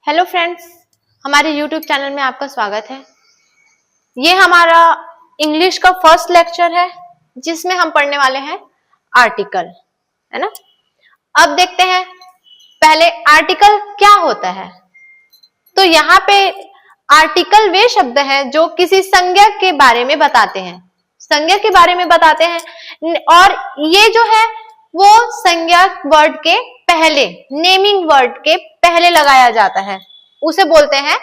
Hello friends, हमारे YouTube channel में आपका स्वागत है। ये हमारा इंग्लिश का फर्स्ट लेक्चर है जिसमें हम पढ़ने वाले हैं आर्टिकल, है ना। अब देखते हैं पहले आर्टिकल क्या होता है। तो यहाँ पे आर्टिकल वे शब्द हैं जो किसी संज्ञा के बारे में बताते हैं, संज्ञा के बारे में बताते हैं। और ये जो है वो संज्ञा वर्ड के पहले, नेमिंग वर्ड के पहले लगाया जाता है, उसे बोलते हैं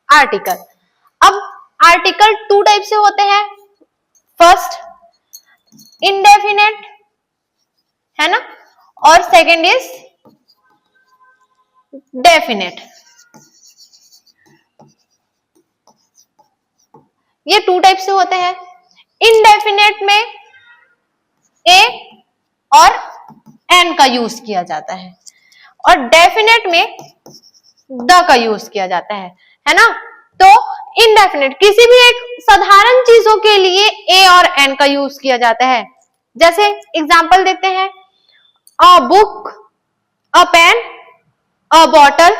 आर्टिकल। अब आर्टिकल टू टाइप से होते हैं। फर्स्ट इंडेफिनेट, है ना, और सेकंड इज डेफिनेट। ये टू टाइप से होते हैं। इनडेफिनेट में ए और एन का यूज किया जाता है और डेफिनेट में द का यूज किया जाता है ना। तो इनडेफिनेट किसी भी एक साधारण चीजों के लिए ए और एन का यूज किया जाता है। जैसे एग्जांपल देते हैं, a book, a pen, a bottle,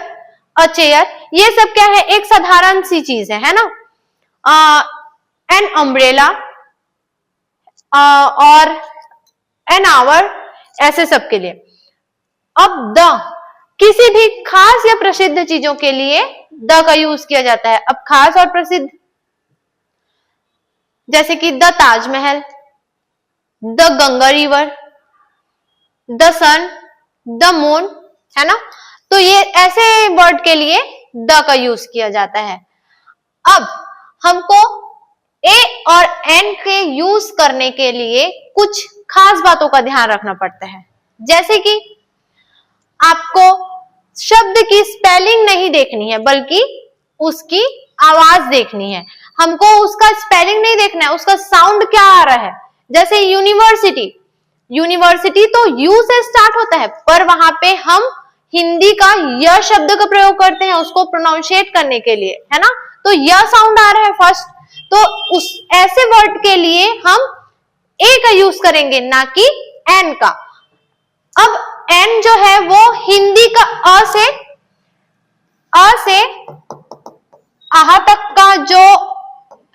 a chair. ये सब क्या है, एक साधारण सी चीज है ना। एन अम्ब्रेला और एन आवर, ऐसे सब के लिए। अब द किसी भी खास या प्रसिद्ध चीजों के लिए द का यूज किया जाता है। अब खास और प्रसिद्ध जैसे कि the Taj Mahal, the Ganga river, the sun, the moon, है ना। तो ये ऐसे वर्ड के लिए द का यूज किया जाता है। अब हमको ए और एन के यूज करने के लिए कुछ खास बातों का ध्यान रखना पड़ता है। जैसे कि आपको शब्द की स्पेलिंग नहीं देखनी है बल्कि उसकी आवाज देखनी है। हमको उसका स्पेलिंग नहीं देखना है, उसका साउंड क्या आ रहा है। जैसे यूनिवर्सिटी, यूनिवर्सिटी तो यू से स्टार्ट होता है, पर वहां पे हम हिंदी का य शब्द का प्रयोग करते हैं उसको प्रोनाउंशिएट करने के लिए, है ना। तो य साउंड आ रहा है फर्स्ट, तो उस ऐसे वर्ड के लिए हम ए का यूज करेंगे, ना कि एन का। अब एन जो है वो हिंदी का अ से आहा तक का जो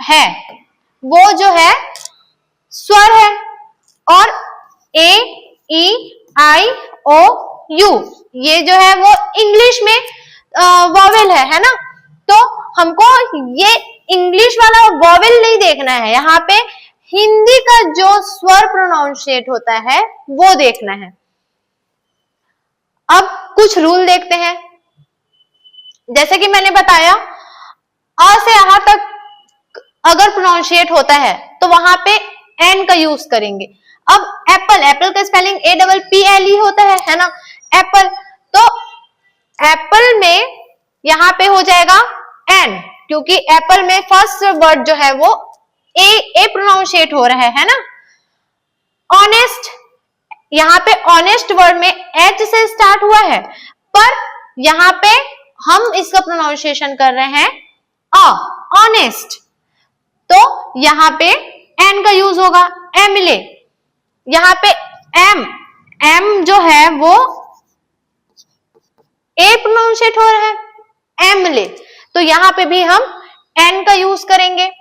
है वो जो है स्वर है, और ए ई आई ओ यू ये जो है वो इंग्लिश में वॉवेल है ना। तो हमको ये इंग्लिश वाला वॉवेल नहीं देखना है, यहाँ पे हिंदी का जो स्वर प्रोनाउंशिएट होता है वो देखना है। अब कुछ रूल देखते हैं। जैसे कि मैंने बताया, अ से आहा तक अगर प्रोनाउंशिएट होता है तो वहां पे एन का यूज करेंगे। अब एप्पल, एप्पल का स्पेलिंग APPLE होता है ना, एप्पल। तो एप्पल में यहां पे हो जाएगा एन, क्योंकि एप्पल में फर्स्ट वर्ड जो है वो ए प्रोनाउंशिएट हो रहा है ना। ऑनेस्ट, यहाँ पे ऑनेस्ट वर्ड में एच से स्टार्ट हुआ है, पर यहाँ पे हम इसका प्रोनाउंसिएशन कर रहे हैं ऑनेस्ट, तो यहाँ पे एन का यूज होगा। एमिले, यहाँ पे एम जो है वो ए प्रोनाउंशिएट हो रहा है, एमिले, तो यहाँ पे भी हम एन का यूज करेंगे।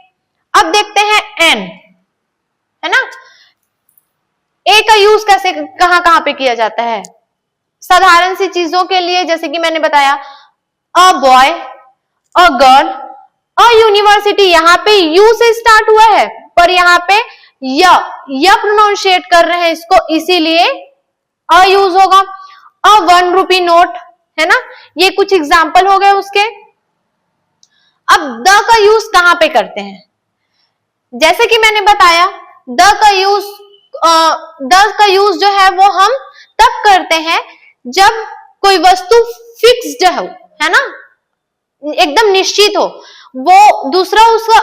अब देखते हैं एन, है ना। ए का यूज कैसे कहां पे किया जाता है। साधारण सी चीजों के लिए, जैसे कि मैंने बताया, a boy, a girl, a university, यहाँ पे यू से स्टार्ट हुआ है, पर यहाँ पे य प्रोनाउंशिएट कर रहे हैं इसको, इसीलिए अ यूज होगा। अ 1 रुपी नोट, है ना। ये कुछ एग्जाम्पल हो गए उसके। अब द का यूज कहां पे करते हैं। जैसे कि मैंने बताया, द का यूज जो है वो हम तब करते हैं जब कोई वस्तु फिक्स्ड हो, है ना, एकदम निश्चित हो, वो दूसरा उसका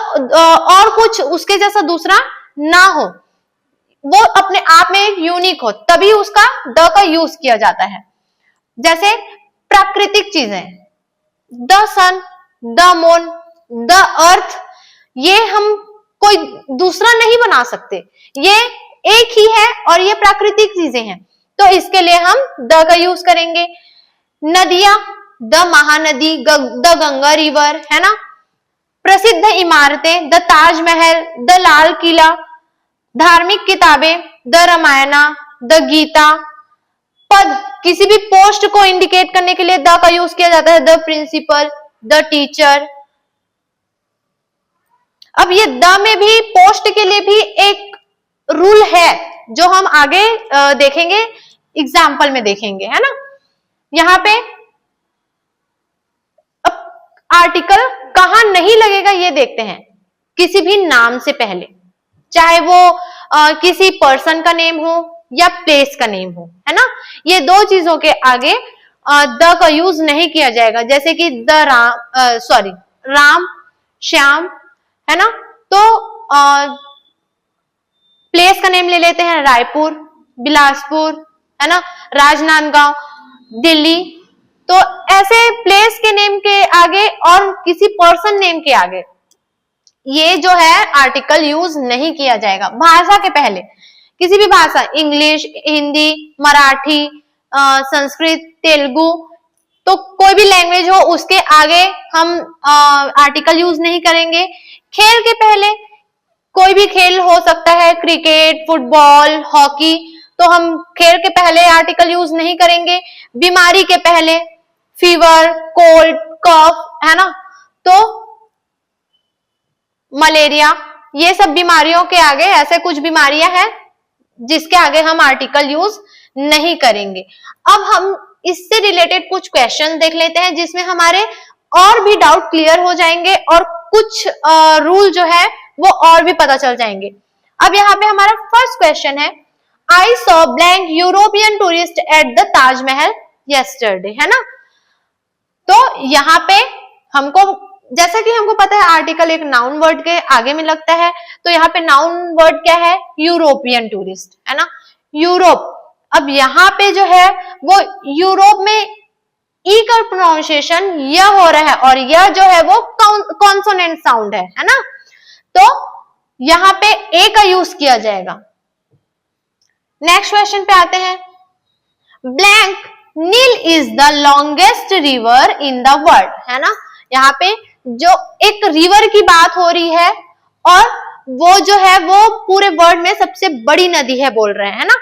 और कुछ उसके जैसा दूसरा ना हो, वो अपने आप में एक यूनिक हो, तभी उसका द का यूज किया जाता है। जैसे प्राकृतिक चीजें, the sun, the moon, the earth, ये हम कोई दूसरा नहीं बना सकते, ये एक ही है और ये प्राकृतिक चीजें हैं, तो इसके लिए हम द का यूज करेंगे। नदियां, the Mahanadi, the Ganga river, है ना। प्रसिद्ध इमारतें, द ताजमहल, द लाल किला। धार्मिक किताबें, द रामायणा, द गीता। पद, किसी भी पोस्ट को इंडिकेट करने के लिए द का यूज किया जाता है, द प्रिंसिपल, द टीचर। अब ये द में भी पोस्ट के लिए भी एक रूल है जो हम आगे देखेंगे, एग्जाम्पल में देखेंगे, है ना। यहां पे अब आर्टिकल कहां नहीं लगेगा ये देखते हैं। किसी भी नाम से पहले, चाहे वो किसी पर्सन का नेम हो या प्लेस का नेम हो, है ना, ये दो चीजों के आगे द का यूज नहीं किया जाएगा। जैसे कि राम, श्याम, है ना। तो प्लेस का नेम ले लेते हैं, रायपुर, बिलासपुर, है ना, राजनांदगांव, दिल्ली। तो ऐसे प्लेस के नेम के आगे और किसी पर्सन नेम के आगे ये जो है आर्टिकल यूज नहीं किया जाएगा। भाषा के पहले, किसी भी भाषा, इंग्लिश, हिंदी, मराठी, संस्कृत, तेलुगु, तो कोई भी लैंग्वेज हो उसके आगे हम आर्टिकल यूज नहीं करेंगे। खेल के पहले, कोई भी खेल हो सकता है, क्रिकेट, फुटबॉल, हॉकी, तो हम खेल के पहले आर्टिकल यूज नहीं करेंगे। बीमारी के पहले, फीवर, कोल्ड, कफ, है ना, तो मलेरिया, ये सब बीमारियों के आगे, ऐसे कुछ बीमारियां हैं जिसके आगे हम आर्टिकल यूज नहीं करेंगे। अब हम इससे रिलेटेड कुछ क्वेश्चन देख लेते हैं जिसमें हमारे और भी डाउट क्लियर हो जाएंगे और कुछ रूल जो है वो और भी पता चल जाएंगे। अब यहाँ पे हमारा फर्स्ट क्वेश्चन है, I saw blank European tourist at the Taj Mahal yesterday, है ना। तो यहाँ पे हमको, जैसा कि हमको पता है आर्टिकल एक नाउन वर्ड के आगे में लगता है, तो यहाँ पे नाउन वर्ड क्या है, यूरोपियन टूरिस्ट, है ना, यूरोप। अब यहाँ पे जो है वो यूरोप में ई का प्रोनाउंसिएशन य हो रहा है और यह जो है वो कॉन्सोनेंट साउंड है ना। तो यहाँ पे ए का यूज किया जाएगा। नेक्स्ट क्वेश्चन पे आते हैं, blank Nile is the longest river in the world, है ना। यहाँ पे जो एक रिवर की बात हो रही है और वो जो है वो पूरे वर्ल्ड में सबसे बड़ी नदी है बोल रहे हैं, है ना।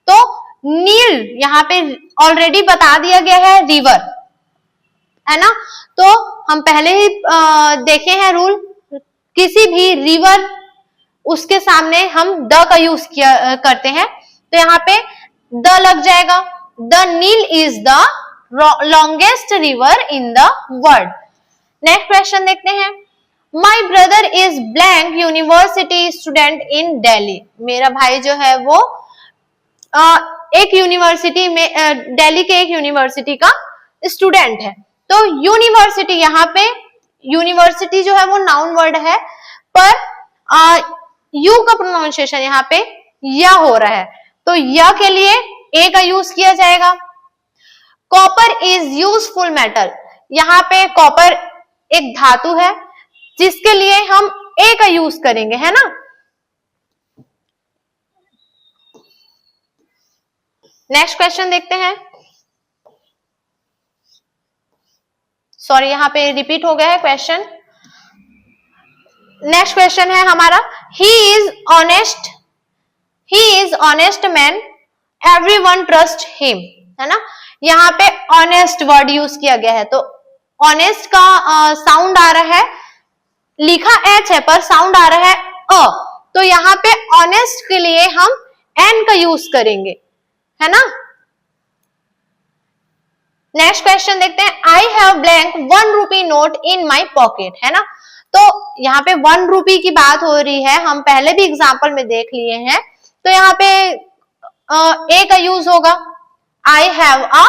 तो नील यहाँ पे ऑलरेडी बता दिया गया है रिवर, है ना। तो हम पहले ही देखे हैं रूल, किसी भी रिवर उसके सामने हम द का यूज किया करते हैं, तो यहाँ पे द लग जाएगा। The Nile is the longest river in the world. Next question देखते हैं, my brother is blank university student in Delhi, मेरा भाई जो है वो एक यूनिवर्सिटी में, दिल्ली के एक यूनिवर्सिटी का स्टूडेंट है। तो यूनिवर्सिटी, यहाँ पे यूनिवर्सिटी जो है वो नाउन वर्ड है, पर यू का प्रोनाउंसिएशन यहाँ पे या हो रहा है, तो या के लिए ए का यूज किया जाएगा। कॉपर इज यूजफुल मेटल, यहाँ पे कॉपर एक धातु है जिसके लिए हम ए का यूज करेंगे, है ना। नेक्स्ट क्वेश्चन देखते हैं, सॉरी यहाँ पे रिपीट हो गया है क्वेश्चन। नेक्स्ट क्वेश्चन है हमारा, he is honest man, everyone trust him, है ना। यहाँ पे ऑनेस्ट वर्ड यूज किया गया है, तो ऑनेस्ट का साउंड आ रहा है, लिखा एच है पर साउंड आ रहा है अ, तो यहाँ पे ऑनेस्ट के लिए हम एन का यूज करेंगे, है ना। नेक्स्ट क्वेश्चन देखते हैं, I have blank 1 rupee note in my pocket, है ना। तो यहाँ पे 1 रूपी की बात हो रही है, हम पहले भी एग्जाम्पल में देख लिए हैं, तो यहाँ पे ए का यूज होगा, I have a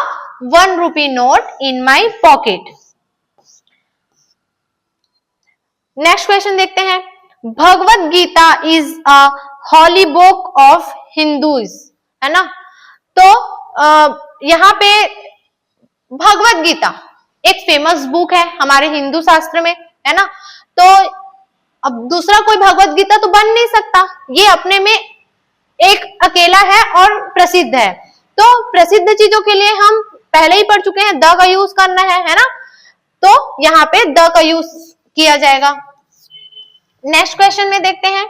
1 rupee note in my pocket. Next question देखते हैं, Bhagavad Gita is a holy book of Hindus, है ना। तो यहाँ पे भगवत गीता एक फेमस बुक है हमारे हिंदू शास्त्र में, है ना। तो अब दूसरा कोई भगवत गीता तो बन नहीं सकता, ये अपने में एक अकेला है और प्रसिद्ध है, तो प्रसिद्ध चीजों के लिए हम पहले ही पढ़ चुके हैं, द का यूज करना है ना, तो यहाँ पे द का यूज किया जाएगा। नेक्स्ट क्वेश्चन में देखते हैं,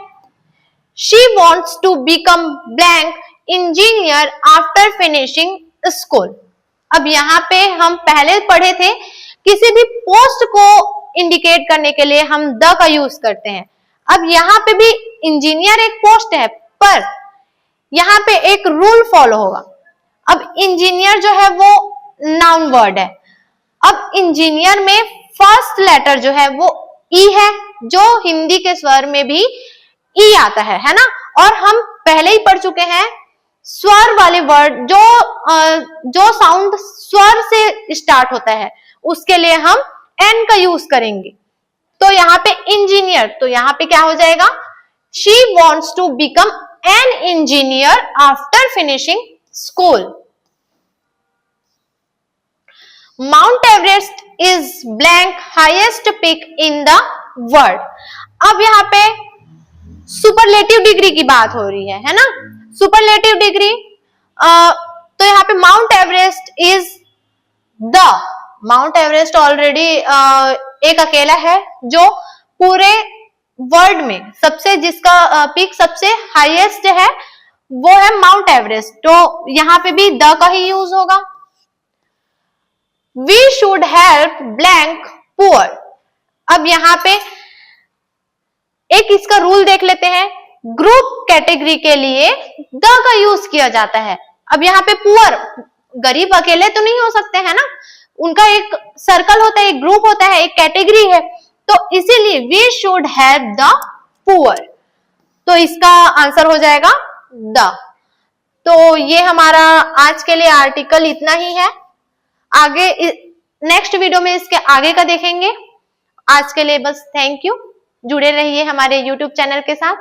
she wants to become blank engineer after finishing school. अब यहाँ पे हम पहले पढ़े थे, किसी भी पोस्ट को इंडिकेट करने के लिए हम द का यूज करते हैं। अब यहाँ पे भी इंजीनियर एक पोस्ट है, पर यहाँ पे एक रूल फॉलो होगा। अब इंजीनियर जो है वो नाउन वर्ड है। अब इंजीनियर में फर्स्ट लेटर जो है वो ई है, जो हिंदी के स्वर में भी ई आता है ना। और हम पहले ही पढ़ चुके हैं स्वर वाले वर्ड, जो साउंड स्वर से स्टार्ट होता है, उसके लिए हम एन का यूज करेंगे। तो यहाँ पे इंजीनियर, तो यहाँ पे क्या हो जाएगा, she wants to become an engineer after finishing school. Mount Everest is blank highest peak in the world. अब यहाँ पे सुपरलेटिव डिग्री की बात हो रही है ना। सुपरलेटिव डिग्री, तो यहाँ पे mount Everest is the, mount Everest already एक अकेला है जो पूरे वर्ल्ड में सबसे, जिसका पीक सबसे हाईएस्ट है वो है माउंट एवरेस्ट। तो यहाँ पे भी द का ही यूज होगा। We should help blank poor. अब यहाँ पे एक इसका रूल देख लेते हैं, ग्रुप कैटेगरी के लिए द का यूज किया जाता है। अब यहाँ पे पुअर, गरीब अकेले तो नहीं हो सकते हैं ना, उनका एक सर्कल होता है, एक ग्रुप होता है, एक कैटेगरी है, तो इसीलिए we should help the poor. तो इसका आंसर हो जाएगा द। तो ये हमारा आज के लिए आर्टिकल इतना ही है। आगे नेक्स्ट वीडियो में इसके आगे का देखेंगे। आज के लिए बस थैंक यू। जुड़े रहिए हमारे YouTube चैनल के साथ।